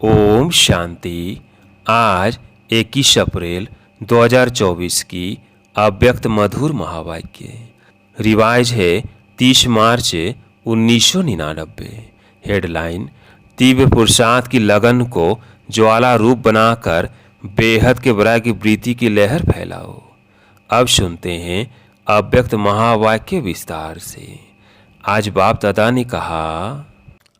ओम शांति। आज 21 अप्रैल 2024 की अव्यक्त मधुर महावाक्य रिवाज है 30 मार्च 1999। हेडलाइन: तीव्र पुरुषार्थ की लगन को ज्वाला रूप बनाकर बेहद के वैराग्य वृत्ति की लहर फैलाओ। अब सुनते हैं अव्यक्त महावाक्य विस्तार से। आज बाप दादा ने कहा,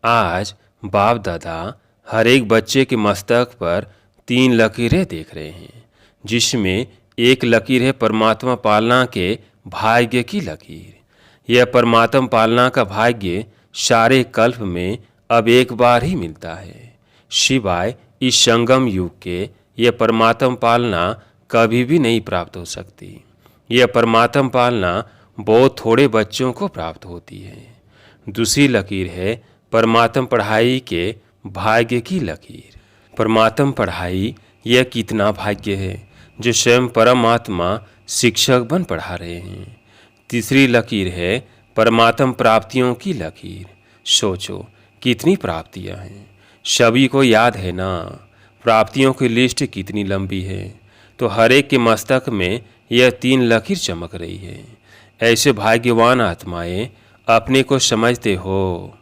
आज बाप दादा हर एक बच्चे के मस्तक पर 3 लकीरें देख रहे हैं, जिसमें एक लकीर है परमात्मा पालना के भाग्य की लकीर। यह परमात्मा पालना का भाग्य सारे कल्प में अब एक बार ही मिलता है, सिवाय इस संगम युग के यह परमात्मा पालना कभी भी नहीं प्राप्त हो सकती। यह परमात्मा पालना बहुत थोड़े बच्चों को प्राप्त होती है। दूसरी लकीर है परमात्मा पढ़ाई के भाग्य की लकीर। परमात्मा पढ़ाई यह कितना भाग्य है जो स्वयं परमात्मा शिक्षक बन पढ़ा रहे हैं। तीसरी लकीर है परमात्मा प्राप्तियों की लकीर। सोचो कितनी प्राप्तियां हैं, सभी को याद है ना? प्राप्तियों की लिस्ट कितनी लंबी है। तो हर एक के मस्तक में यह 3 लकीर चमक रही है। ऐसे भाग्यवान आत्माएं अपने को समझते हो।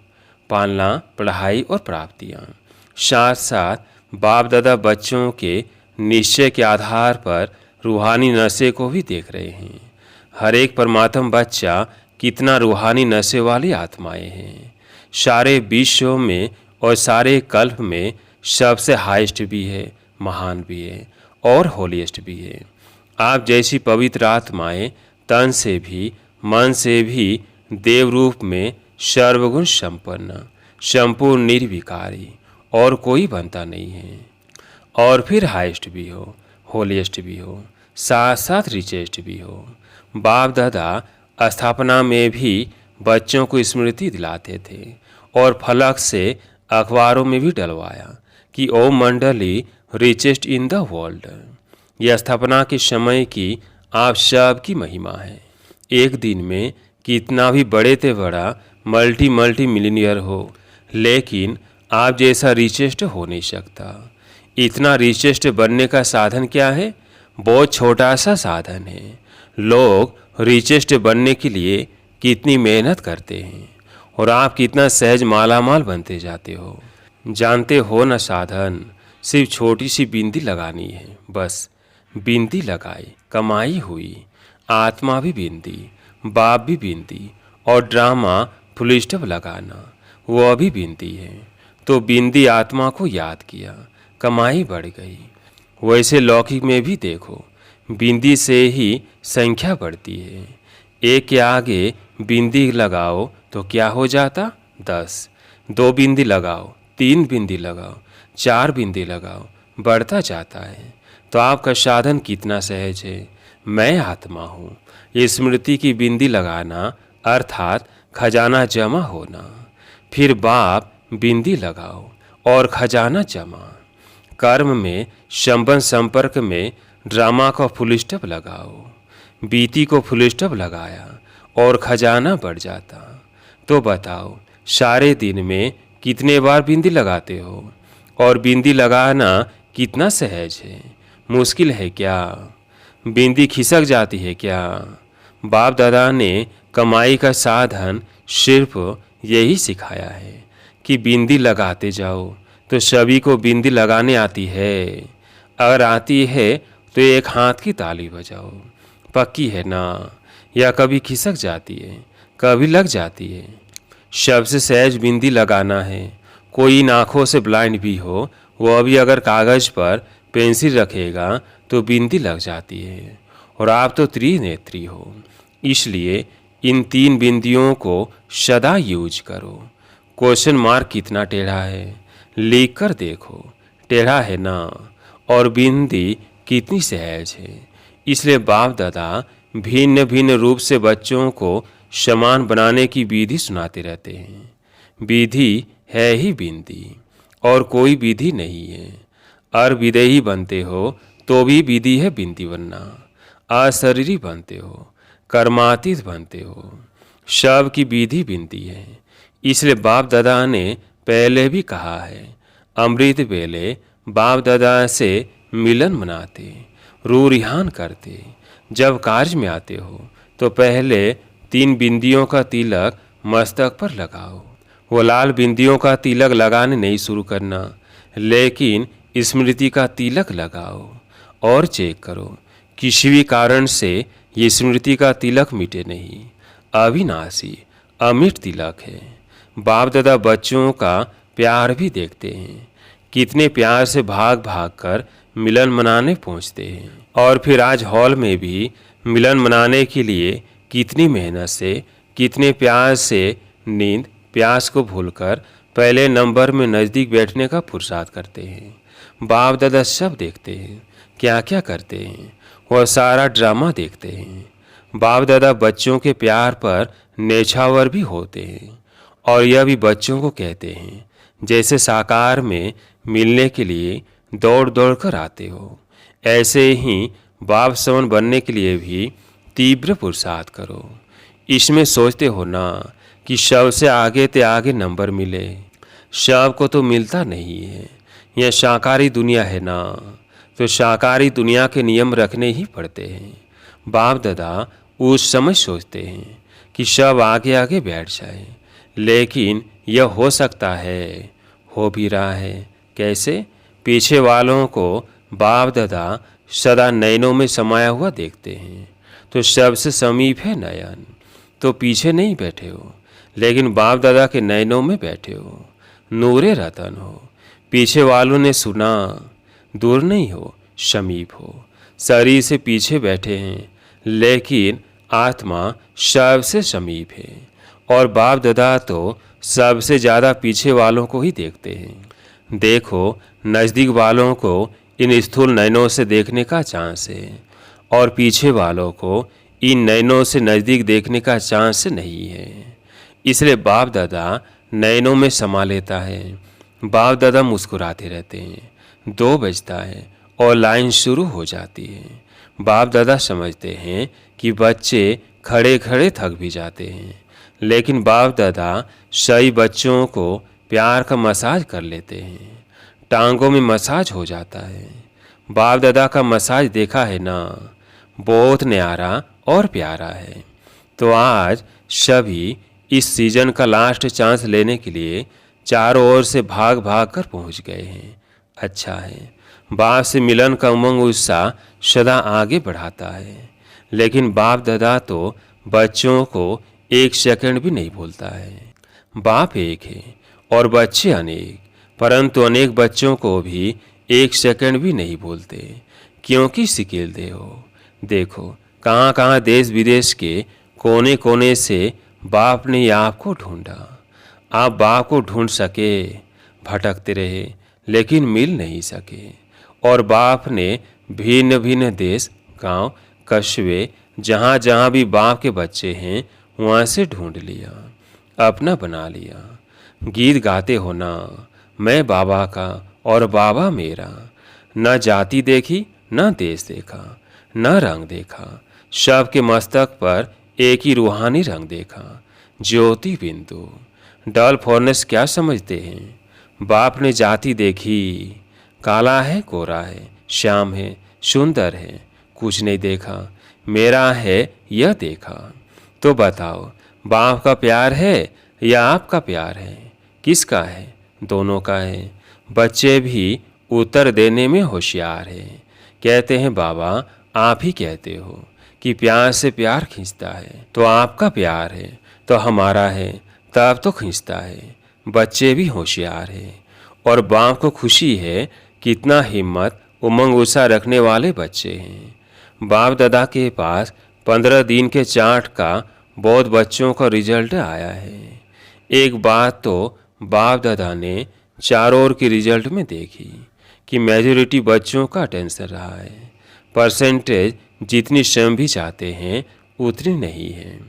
पालना, पढ़ाई और प्राप्तियाँ, साथ साथ बाप दादा बच्चों के निश्चय के आधार पर रूहानी नशे को भी देख रहे हैं। हर एक परमात्मा बच्चा कितना रूहानी नशे वाली आत्माएं हैं। सारे विश्व में और सारे कल्प में सबसे हाईएस्ट भी है, महान भी है और होलीएस्ट भी है। आप जैसी पवित्र आत्माएं तन से भी मन से भी देव रूप में सर्वगुण संपन्न, संपूर्ण निर्विकारी और कोई बनता नहीं है। और फिर हाईएस्ट भी हो, होलीएस्ट भी हो, साथ साथ रिचेस्ट भी हो। बाप दादा स्थापना में भी बच्चों को स्मृति दिलाते थे और फलक से अखबारों में भी डलवाया कि ओ मंडली रिचेस्ट इन द वर्ल्ड। यह स्थापना के समय की आप सब की महिमा है। एक दिन में कितना भी बड़े से बड़ा मल्टी मिलीनियर हो, लेकिन आप जैसा रिचेस्ट हो नहीं सकता। इतना रिचेस्ट बनने का साधन क्या है? बहुत छोटा सा साधन है। लोग रिचेस्ट बनने के लिए कितनी मेहनत करते हैं और आप कितना सहज मालामाल बनते जाते हो। जानते हो ना, साधन सिर्फ छोटी सी बिंदी लगानी है, बस बिंदी लगाई कमाई हुई। आत्मा भी बिंदी, बाप भी बिंदी और ड्रामा फुल स्टॉप लगाना वो भी बिंदी है। तो बिंदी आत्मा को याद किया, कमाई बढ़ गई। वैसे लौकिक में भी देखो, बिंदी से ही संख्या बढ़ती है। एक के आगे बिंदी लगाओ तो क्या हो जाता? 10। 2 बिंदी लगाओ, 3 बिंदी लगाओ, 4 बिंदी लगाओ, बढ़ता जाता है। तो आपका साधन कितना सहज है। मैं आत्मा हूँ, ये स्मृति की बिंदी लगाना अर्थात खजाना जमा होना। फिर बाप बिंदी लगाओ और खजाना जमा। कर्म में संबंध संपर्क में ड्रामा का फुल स्टॉप लगाओ। बीती को फुल स्टॉप लगाया और खजाना बढ़ जाता। तो बताओ, सारे दिन में कितने बार बिंदी लगाते हो? और बिंदी लगाना कितना सहज है, मुश्किल है क्या? बिंदी खिसक जाती है क्या? बाप दादा ने कमाई का साधन सिर्फ यही सिखाया है कि बिंदी लगाते जाओ। तो सभी को बिंदी लगाने आती है। अगर आती है तो एक हाथ की ताली बजाओ। पक्की है ना? या कभी खिसक जाती है, कभी लग जाती है। सबसे सहज बिंदी लगाना है। कोई इन आँखों से ब्लाइंड भी हो, वो अभी अगर कागज़ पर पेंसिल रखेगा तो बिंदी लग जाती है। और आप तो त्रिनेत्री हो, इसलिए इन 3 बिंदियों को सदा यूज करो। क्वेश्चन मार्क कितना टेढ़ा है, लिख कर देखो। टेढ़ा है ना? और बिंदी कितनी सहज है। इसलिए बाप दादा भिन्न भिन्न रूप से बच्चों को समान बनाने की विधि सुनाते रहते हैं। विधि है ही बिंदी और कोई विधि नहीं है। अविदेही बनते हो तो भी विधि है बिंदी बनना। अशरीरी बनते हो, कर्मातीत बनते हो, सब की विधि बिंदी है। इसलिए बाप दादा ने पहले भी कहा है, अमृत बेले बाप दादा से मिलन मनाते, रू रिहान करते। जब कार्य में आते हो तो पहले 3 बिंदियों का तिलक मस्तक पर लगाओ। वो लाल बिंदियों का तिलक लगाने नहीं शुरू करना, लेकिन स्मृति का तिलक लगाओ और चेक करो किसी भी कारण से ये स्मृति का तिलक मिटे नहीं। अविनाशी अमिट तिलक है। बाप दादा बच्चों का प्यार भी देखते हैं, कितने प्यार से भाग भाग कर मिलन मनाने पहुंचते हैं। और फिर आज हॉल में भी मिलन मनाने के लिए कितनी मेहनत से, कितने प्यार से नींद प्यास को भूलकर पहले नंबर में नज़दीक बैठने का पुरुषार्थ करते हैं। बाप दादा सब देखते हैं, क्या क्या करते हैं, वह सारा ड्रामा देखते हैं। बाप दादा बच्चों के प्यार पर नेछावर भी होते हैं और यह भी बच्चों को कहते हैं जैसे साकार में मिलने के लिए दौड़ दौड़ कर आते हो, ऐसे ही बाप समान बनने के लिए भी तीव्र पुरुषार्थ करो। इसमें सोचते हो ना कि शव से आगे ते आगे नंबर मिले, शव को तो मिलता नहीं है। यह शाकाहारी दुनिया है ना, तो शाकाहारी दुनिया के नियम रखने ही पड़ते हैं। बाप दादा उस समय सोचते हैं कि शव आगे आगे बैठ जाए, लेकिन यह हो सकता है, हो भी रहा है। कैसे? पीछे वालों को बाप दादा सदा नयनों में समाया हुआ देखते हैं, तो सबसे समीप है नयन, तो पीछे नहीं बैठे हो, लेकिन बाप दादा के नयनों में बैठे हो, नूरे रतन हो। पीछे वालों ने सुना, दूर नहीं हो, समीप हो। शरीर से पीछे बैठे हैं, लेकिन आत्मा सबसे समीप है। और बाप दादा तो सबसे ज़्यादा पीछे वालों को ही देखते हैं। देखो, नज़दीक वालों को इन स्थूल नयनों से देखने का चांस है, और पीछे वालों को इन नयनों से नज़दीक देखने का चांस नहीं है। इसलिए बाप दादा नयनों में समा लेता है। बाप दादा मुस्कुराते रहते हैं। 2 बजता है और लाइन शुरू हो जाती है। बाप दादा समझते हैं कि बच्चे खड़े खड़े थक भी जाते हैं, लेकिन बाप दादा सही बच्चों को प्यार का मसाज कर लेते हैं। टांगों में मसाज हो जाता है। बाप दादा का मसाज देखा है ना, बहुत न्यारा और प्यारा है। तो आज सभी इस सीजन का लास्ट चांस लेने के लिए चारों ओर से भाग भाग कर पहुंच गए हैं। अच्छा है, बाप से मिलन का उमंग उत्साह सदा आगे बढ़ाता है, लेकिन बाप दादा तो बच्चों को 1 सेकंड भी नहीं भूलता है। बाप एक है और बच्चे अनेक, परंतु अनेक बच्चों को भी 1 सेकंड भी नहीं भूलते, क्योंकि सिकेलते हो। देखो, कहाँ कहाँ देश विदेश के कोने कोने से बाप ने आपको ढूंढा। आप बाप को ढूंढ सके, भटकते रहे, लेकिन मिल नहीं सके। और बाप ने भिन्न भिन्न देश, गांव, कस्बे, जहाँ जहाँ भी बाप के बच्चे हैं, वहाँ से ढूंढ लिया, अपना बना लिया। गीत गाते हो ना, मैं बाबा का और बाबा मेरा। न जाति देखी, न देश देखा, न रंग देखा, सबके मस्तक पर एक ही रूहानी रंग देखा, ज्योति बिंदु। डल फॉरनेस क्या समझते हैं? बाप ने जाति देखी, काला है, गोरा है, श्याम है, सुंदर है, कुछ नहीं देखा, मेरा है यह देखा। तो बताओ, बाप का प्यार है या आपका प्यार है? किसका है? दोनों का है। बच्चे भी उत्तर देने में होशियार हैं। कहते हैं बाबा आप ही कहते हो कि प्यार से प्यार खींचता है, तो आपका प्यार है तो हमारा है, तब तो खींचता है। बच्चे भी होशियार हैं और बाप को खुशी है, कितना हिम्मत उमंग उत्साह रखने वाले बच्चे हैं। बाप दादा के पास 15 दिन के चार्ट का बहुत बच्चों का रिजल्ट आया है। एक बात तो बाप दादा ने चारों ओर की रिजल्ट में देखी कि मेजॉरिटी बच्चों का अटेंशन रहा है। परसेंटेज जितनी स्वयं भी चाहते हैं उतनी नहीं है,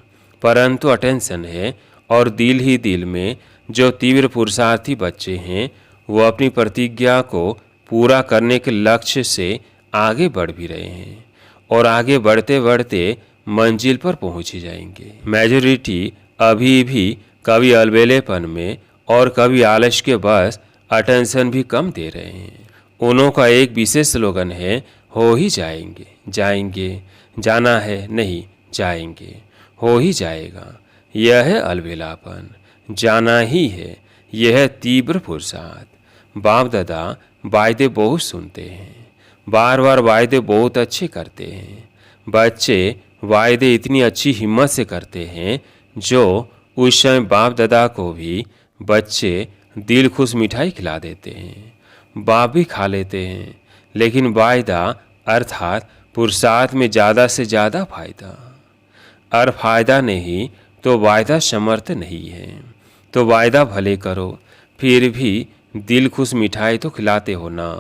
परंतु अटेंशन है। और दिल ही दिल में जो तीव्र पुरुषार्थी बच्चे हैं, वो अपनी प्रतिज्ञा को पूरा करने के लक्ष्य से आगे बढ़ भी रहे हैं और आगे बढ़ते बढ़ते मंजिल पर पहुंच ही जाएंगे। मेजॉरिटी अभी भी कभी अलबेलेपन में और कभी आलस्य के बस अटेंशन भी कम दे रहे हैं। उन्हों का एक विशेष स्लोगन है, हो ही जाएंगे, जाएंगे, जाना है नहीं, जाएंगे, हो ही जाएगा। यह है अलबेलापन, जाना ही है, यह है तीव्र पुरुषार्थ। बाप दादा वायदे बहुत सुनते हैं, बार बार वायदे बहुत अच्छे करते हैं। बच्चे वायदे इतनी अच्छी हिम्मत से करते हैं जो उस समय बाप दादा को भी बच्चे दिल खुश मिठाई खिला देते हैं। बाप भी खा लेते हैं, लेकिन वायदा अर्थात पुरुषार्थ में ज़्यादा से ज़्यादा फायदा। और फायदा नहीं तो वायदा समर्थ नहीं है। तो वायदा भले करो, फिर भी दिल खुश मिठाई तो खिलाते हो ना।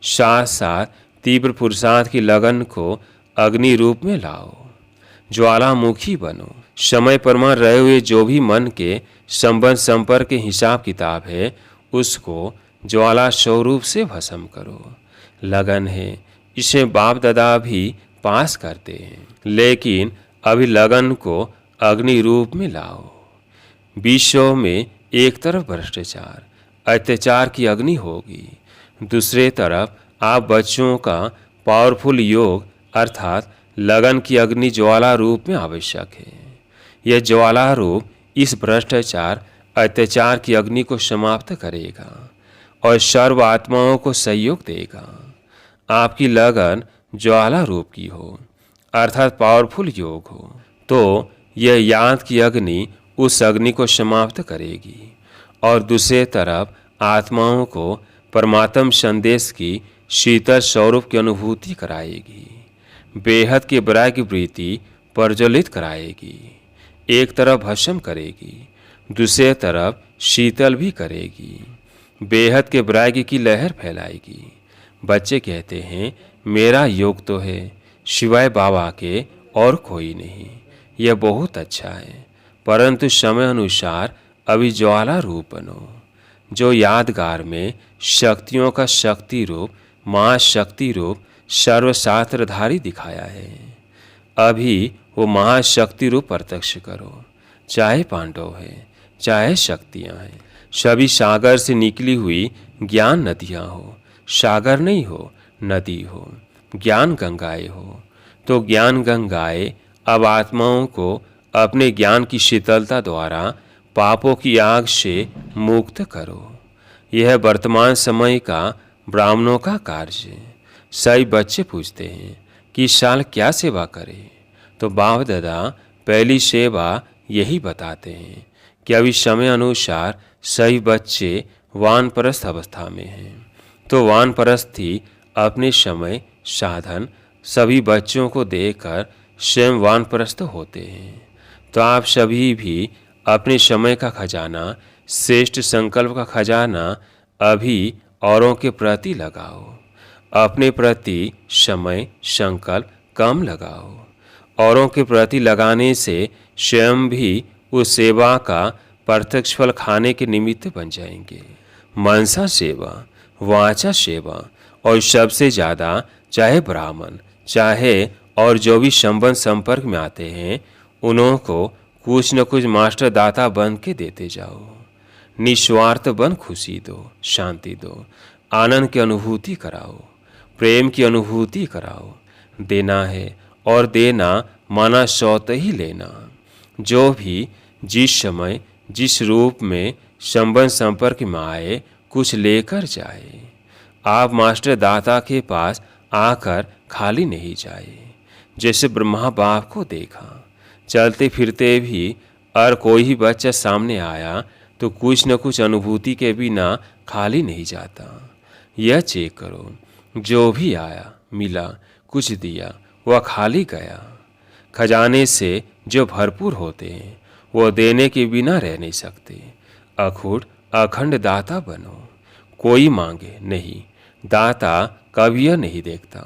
साथ साथ तीव्र पुरुषार्थ की लगन को अग्नि रूप में लाओ, ज्वालामुखी बनो। समय परमार रहे हुए जो भी मन के संबंध संपर्क के हिसाब किताब है, उसको ज्वाला स्वरूप से भस्म करो। लगन है, इसे बाप दादा भी पास करते हैं, लेकिन अभी लगन को अग्नि रूप में लाओ। विश्व में एक तरफ भ्रष्टाचार, अत्याचार की अग्नि होगी, दूसरे तरफ आप बच्चों का पावरफुल योग अर्थात लगन की अग्नि ज्वाला रूप में आवश्यक है। यह ज्वाला रूप इस भ्रष्टाचार अत्याचार की अग्नि को समाप्त करेगा और सर्व आत्माओं को सहयोग देगा। आपकी लगन ज्वाला रूप की हो अर्थात पावरफुल योग हो, तो यह याद की अग्नि उस अग्नि को समाप्त करेगी और दूसरे तरफ आत्माओं को परमात्म संदेश की शीतल स्वरूप की अनुभूति कराएगी, बेहद के बराय की वृत्ति प्रज्वलित कराएगी। एक तरफ भस्म करेगी, दूसरे तरफ शीतल भी करेगी, बेहद के बराय की लहर फैलाएगी। बच्चे कहते हैं, मेरा योग तो है, शिवाय बाबा के और कोई नहीं। यह बहुत अच्छा है, परंतु समय अनुसार अभी ज्वाला रूप बनो, जो यादगार में शक्तियों का शक्ति रूप महाशक्ति रूप सर्वशास्त्रधारी दिखाया है। अभी वो महाशक्ति रूप प्रत्यक्ष करो, चाहे पांडव है चाहे शक्तियाँ हैं। सभी सागर से निकली हुई ज्ञान नदियाँ हो, सागर नहीं हो, नदी हो, ज्ञान गंगाएं हो। तो ज्ञान गंगाएं अब आत्माओं को अपने ज्ञान की शीतलता द्वारा पापों की आग से मुक्त करो। यह वर्तमान समय का ब्राह्मणों का कार्य है। सही बच्चे पूछते हैं कि इस साल क्या सेवा करें, तो बाप दादा पहली सेवा यही बताते हैं कि अभी समय अनुसार सही बच्चे वानप्रस्थ अवस्था में हैं। तो वानप्रस्थी अपने समय साधन सभी बच्चों को देकर स्वयं वानप्रस्थ होते हैं। तो आप सभी भी अपने समय का खजाना, श्रेष्ठ संकल्प का खजाना अभी औरों के प्रति लगाओ। अपने प्रति समय संकल्प कम लगाओ। औरों के प्रति लगाने से स्वयं भी उस सेवा का प्रत्यक्ष फल खाने के निमित्त बन जाएंगे। मनसा सेवा, वाचा सेवा और सबसे ज़्यादा चाहे ब्राह्मण चाहे और जो भी संबंध संपर्क में आते हैं, उन्हों को कुछ न कुछ मास्टर दाता बन के देते जाओ। निस्वार्थ बन खुशी दो, शांति दो, आनंद की अनुभूति कराओ, प्रेम की अनुभूति कराओ। देना है और देना माना स्वतः ही लेना। जो भी जिस समय जिस रूप में संबंध संपर्क में आए कुछ लेकर जाए। आप मास्टर दाता के पास आकर खाली नहीं जाए। जैसे ब्रह्मा बाप को देखा, चलते फिरते भी और कोई ही बच्चा सामने आया तो कुछ न कुछ अनुभूति के बिना खाली नहीं जाता। यह चेक करो, जो भी आया मिला कुछ दिया वह खाली गया। खजाने से जो भरपूर होते हैं वो देने के बिना रह नहीं सकते। अखुट अखंड दाता बनो। कोई मांगे नहीं, दाता कभी यह नहीं देखता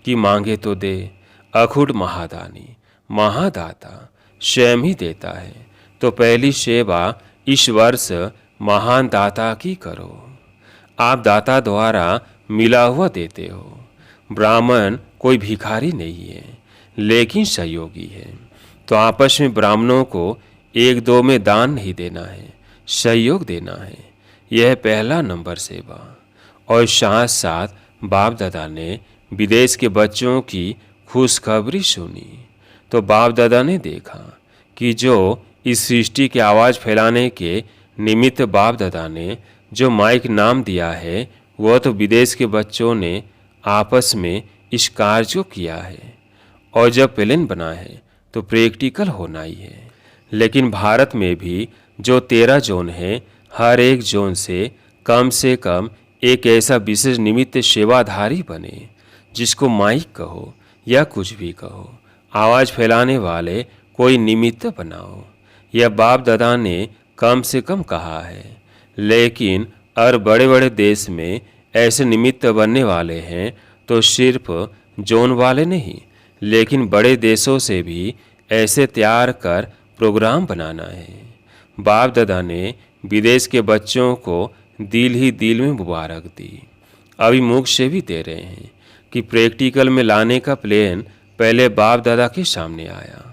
कि मांगे तो दे। अखुट महादानी महादाता स्वयं ही देता है। तो पहली सेवा इस वर्ष महान दाता की करो। आप दाता द्वारा मिला हुआ देते हो। ब्राह्मण कोई भिखारी नहीं है, लेकिन सहयोगी है। तो आपस में ब्राह्मणों को एक दो में दान नहीं देना है, सहयोग देना है। यह पहला नंबर सेवा। और साथ साथ बाप दादा ने विदेश के बच्चों की खुशखबरी सुनी तो बाप दादा ने देखा कि जो इस सृष्टि की आवाज़ फैलाने के निमित्त बाप दादा ने जो माइक नाम दिया है, वह तो विदेश के बच्चों ने आपस में इस कार्य को किया है। और जब प्लान बना है तो प्रैक्टिकल होना ही है। लेकिन भारत में भी जो 13 जोन है, हर एक जोन से कम एक ऐसा विशेष निमित्त सेवाधारी बने, जिसको माइक कहो या कुछ भी कहो, आवाज़ फैलाने वाले कोई निमित्त बनाओ। यह बाप दादा ने कम से कम कहा है। लेकिन और बड़े बड़े देश में ऐसे निमित्त बनने वाले हैं तो सिर्फ जोन वाले नहीं, लेकिन बड़े देशों से भी ऐसे तैयार कर प्रोग्राम बनाना है। बाप दादा ने विदेश के बच्चों को दिल ही दिल में मुबारक दी। अभी मुख से भी दे रहे हैं कि प्रैक्टिकल में लाने का प्लान पहले बाप दादा के सामने आया।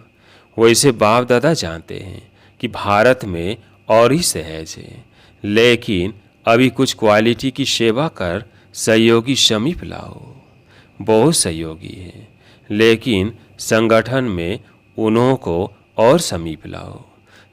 वैसे बाप दादा जानते हैं कि भारत में और ही सहज है, लेकिन अभी कुछ क्वालिटी की सेवा कर सहयोगी समीप लाओ। बहुत सहयोगी है, लेकिन संगठन में उन्हों को और समीप लाओ।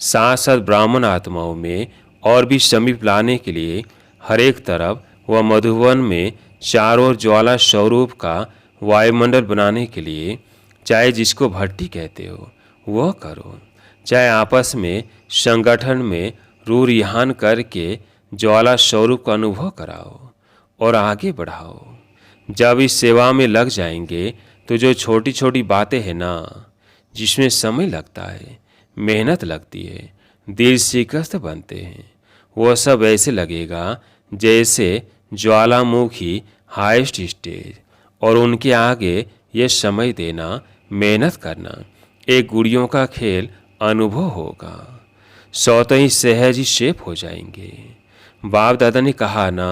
साथ साथ ब्राह्मण आत्माओं में और भी समीप लाने के लिए हर एक तरफ व मधुबन में चारों ओर ज्वाला स्वरूप का वायुमंडल बनाने के लिए चाहे जिसको भट्टी कहते हो वह करो, चाहे आपस में संगठन में रूह रिहान करके ज्वाला स्वरूप का अनुभव कराओ और आगे बढ़ाओ। जब इस सेवा में लग जाएंगे तो जो छोटी छोटी बातें हैं ना, जिसमें समय लगता है, मेहनत लगती है, दिल शिकस्त बनते हैं, वह सब ऐसे लगेगा जैसे ज्वालामुखी हाईएस्ट स्टेज। और उनके आगे ये समय देना, मेहनत करना एक गुड़ियों का खेल अनुभव होगा। स्वतः ही सहज ही शेप हो जाएंगे। बाप दादा ने कहा ना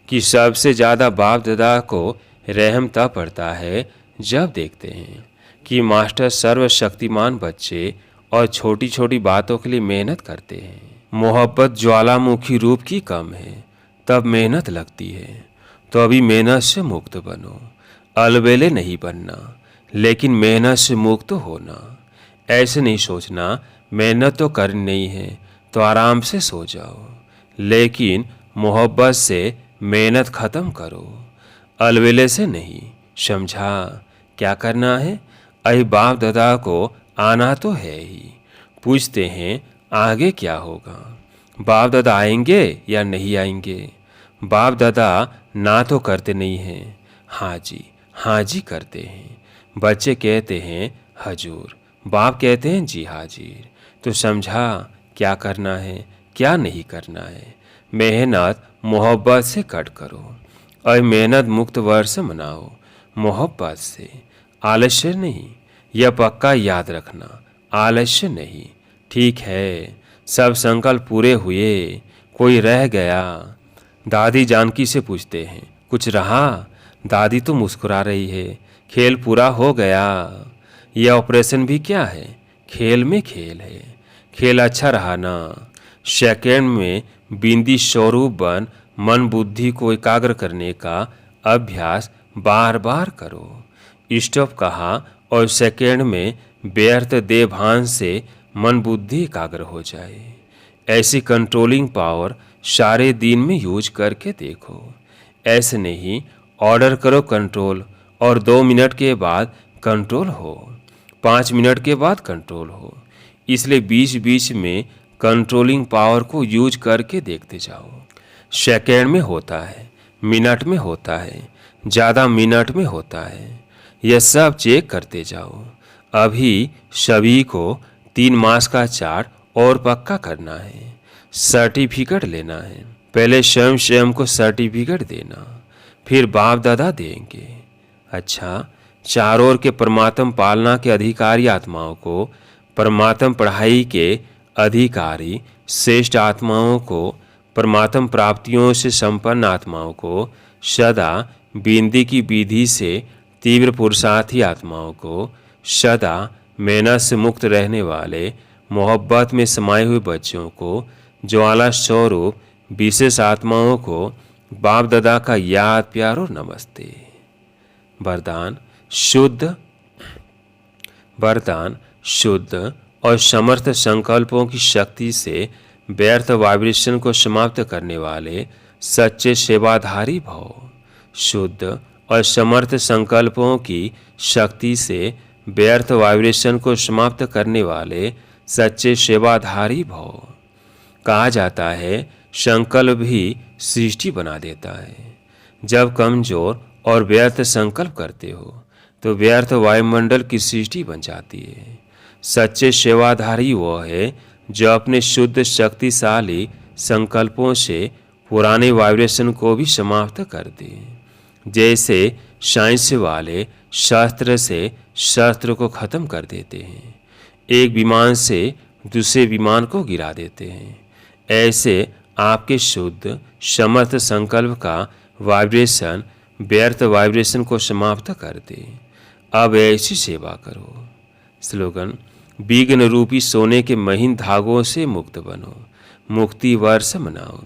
कि सबसे ज़्यादा बाप दादा को रहम तब पड़ता है जब देखते हैं कि मास्टर सर्वशक्तिमान बच्चे और छोटी छोटी बातों के लिए मेहनत करते हैं। मोहब्बत ज्वालामुखी रूप की कम है, तब मेहनत लगती है। तो अभी मेहनत से मुक्त बनो, अलबेले नहीं बनना, लेकिन मेहनत से मुक्त होना। ऐसे नहीं सोचना मेहनत तो करनी नहीं है तो आराम से सो जाओ, लेकिन मोहब्बत से मेहनत ख़त्म करो, अलबेले से नहीं। समझा क्या करना है? अहि बाप दादा को आना तो है ही। पूछते हैं आगे क्या होगा? बाप दादा आएंगे या नहीं आएंगे? बाप दादा ना तो करते नहीं हैं, हाँ जी करते हैं। बच्चे कहते हैं हजूर, बाप कहते हैं जी हाजिर। तो समझा क्या करना है, क्या नहीं करना है। मेहनत मोहब्बत से कट करो और मेहनत मुक्त वर्ष मनाओ, मोहब्बत से, आलस्य नहीं। यह पक्का याद रखना, आलस्य नहीं। ठीक है, सब संकल्प पूरे हुए, कोई रह गया? दादी जानकी से पूछते हैं कुछ रहा? दादी तो मुस्कुरा रही है, खेल पूरा हो गया। यह ऑपरेशन भी क्या है, खेल में खेल है। खेल अच्छा रहा ना? सेकेंड में बिंदी स्वरूप बन मन बुद्धि को एकाग्र करने का अभ्यास बार बार करो। स्टॉप कहा और सेकेंड में व्यर्थ देभान से मन बुद्धि एकाग्र हो जाए। ऐसी कंट्रोलिंग पावर सारे दिन में यूज करके देखो। ऐसे नहीं ऑर्डर करो कंट्रोल और 2 मिनट के बाद कंट्रोल हो, 5 मिनट के बाद कंट्रोल हो। इसलिए बीच बीच में कंट्रोलिंग पावर को यूज करके देखते जाओ। सेकेंड में होता है, मिनट में होता है, ज़्यादा मिनट में होता है। यह सब चेक करते जाओ। अभी सभी को 3 मास का चार्ट और पक्का करना है, सर्टिफिकेट लेना है। पहले स्वयं को सर्टिफिकेट देना, फिर बाप दादा देंगे। अच्छा, चारों ओर के परमात्म पालना के अधिकारी आत्माओं को, परमात्म पढ़ाई के अधिकारी श्रेष्ठ आत्माओं को, परमात्म प्राप्तियों से संपन्न आत्माओं को, सदा बिंदी की विधि से तीव्र पुरुषार्थी आत्माओं को, सदा मेहनत से मुक्त रहने वाले मोहब्बत में समाये हुए बच्चों को, ज्वाला स्वरूप विशेष आत्माओं को बाप दादा का याद प्यार और नमस्ते। वरदान शुद्ध और समर्थ संकल्पों की शक्ति से व्यर्थ वाइब्रेशन को समाप्त करने वाले सच्चे सेवाधारी भव। शुद्ध और समर्थ संकल्पों की शक्ति से व्यर्थ वाइब्रेशन को समाप्त करने वाले सच्चे सेवाधारी भव। कहा जाता है संकल्प भी सृष्टि बना देता है। जब कमजोर और व्यर्थ संकल्प करते हो तो व्यर्थ वायुमंडल की सृष्टि बन जाती है। सच्चे सेवाधारी वह है जो अपने शुद्ध शक्तिशाली संकल्पों से पुराने वाइब्रेशन को भी समाप्त कर दे। जैसे साइंस वाले शस्त्र से शस्त्र को खत्म कर देते हैं, एक विमान से दूसरे विमान को गिरा देते हैं, ऐसे आपके शुद्ध समर्थ संकल्प का वाइब्रेशन व्यर्थ वाइब्रेशन को समाप्त कर दे। अब ऐसी सेवा करो। स्लोगन: विघ्न रूपी सोने के महीन धागों से मुक्त बनो, मुक्ति वर्ष मनाओ।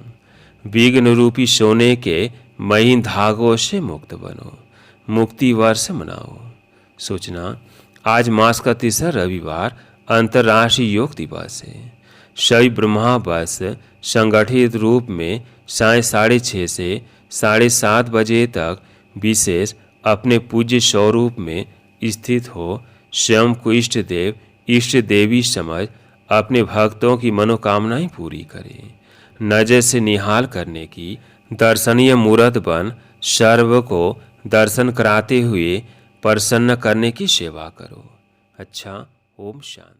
विघ्न रूपी सोने के महीन धागों से मुक्त बनो, मुक्ति वर्ष मनाओ। सूचना: आज मास का तीसरा रविवार अंतर्राष्ट्रीय योग दिवस है। सभी ब्रह्मा बस संगठित रूप में साय 6:30 से 7:30 बजे तक विशेष अपने पूज्य स्वरूप में स्थित हो स्वयं को इष्ट देव इष्ट देवी समझ अपने भक्तों की मनोकामनाएं पूरी करें। नजर से निहाल करने की दर्शनीय मूर्त बन सर्व को दर्शन कराते हुए प्रसन्न करने की सेवा करो। अच्छा, ओम शांति।